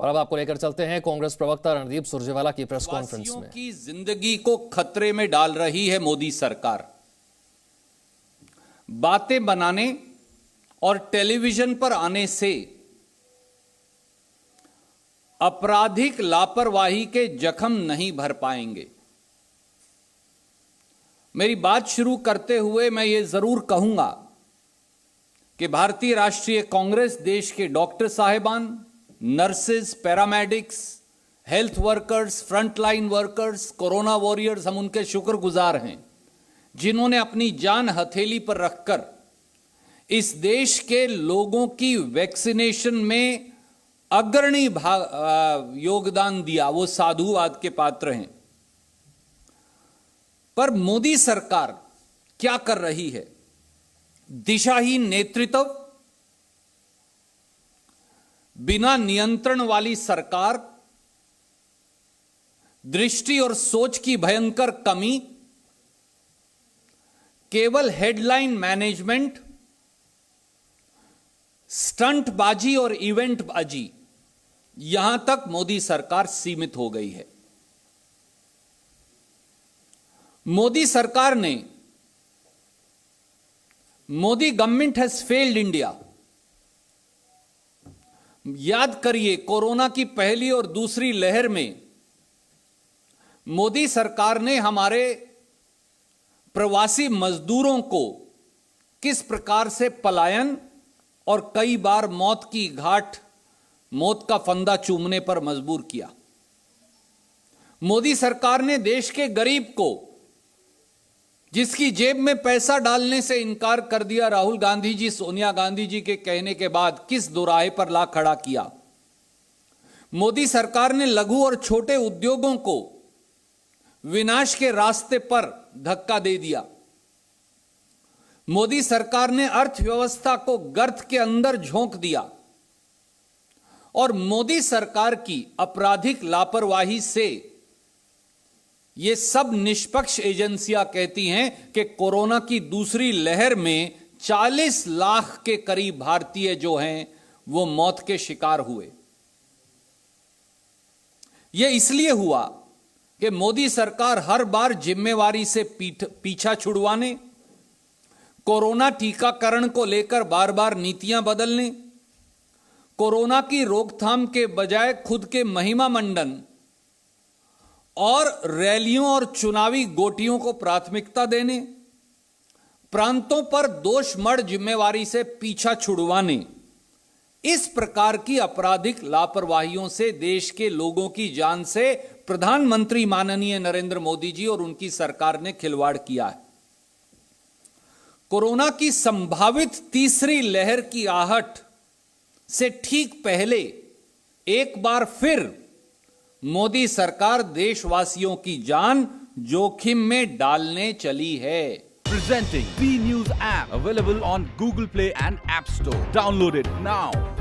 और अब आपको लेकर चलते हैं कांग्रेस प्रवक्ता रणदीप सुरजेवाला की प्रेस कॉन्फ्रेंस में। की जिंदगी को खतरे में डाल रही है मोदी सरकार। बातें बनाने और टेलीविजन पर आने से आपराधिक लापरवाही के जख्म नहीं भर पाएंगे। मेरी बात शुरू करते हुए मैं ये जरूर कहूंगा कि भारतीय राष्ट्रीय कांग्रेस देश के डॉक्टर साहिबान, nurses, paramedics, health workers, frontline workers, corona warriors, हम उनके शुक्रगुजार हैं जिन्होंने अपनी जान हथेली पर रखकर इस देश के लोगों की वैक्सीनेशन में अग्रणी योगदान दिया। वो साधुवाद के पात्र हैं। पर मोदी सरकार क्या कर रही है? दिशाहीन नेतृत्व, बिना नियंत्रण वाली सरकार, दृष्टि और सोच की भयंकर कमी, केवल हेडलाइन मैनेजमेंट, स्टंटबाजी और इवेंटबाजी, यहां तक मोदी सरकार सीमित हो गई है। मोदी सरकार ने, Modi government has failed India. याद करिए, कोरोना की पहली और दूसरी लहर में मोदी सरकार ने हमारे प्रवासी मजदूरों को किस प्रकार से पलायन और कई बार मौत की घाट, मौत का फंदा चूमने पर मजबूर किया। मोदी सरकार ने देश के गरीब को, जिसकी जेब में पैसा डालने से इनकार कर दिया राहुल गांधी जी, सोनिया गांधी जी के कहने के बाद, किस दोराहे पर ला खड़ा किया। मोदी सरकार ने लघु और छोटे उद्योगों को विनाश के रास्ते पर धक्का दे दिया। मोदी सरकार ने अर्थव्यवस्था को गर्त के अंदर झोंक दिया। और मोदी सरकार की आपराधिक लापरवाही से ये सब निष्पक्ष एजेंसियां कहती हैं कि कोरोना की दूसरी लहर में 40 लाख के करीब भारतीय जो हैं वो मौत के शिकार हुए। यह इसलिए हुआ कि मोदी सरकार हर बार जिम्मेवारी से पीछा छुड़वाने, कोरोना टीकाकरण को लेकर बार बार नीतियां बदलने, कोरोना की रोकथाम के बजाय खुद के महिमा मंडन और रैलियों और चुनावी गोटियों को प्राथमिकता देने, प्रांतों पर दोषमढ़ जिम्मेवारी से पीछा छुड़वाने, इस प्रकार की आपराधिक लापरवाहियों से देश के लोगों की जान से प्रधानमंत्री माननीय नरेंद्र मोदी जी और उनकी सरकार ने खिलवाड़ किया है। कोरोना की संभावित तीसरी लहर की आहट से ठीक पहले एक बार फिर मोदी सरकार देशवासियों की जान जोखिम में डालने चली है। Presenting B News app available on Google Play and App Store. Download it now.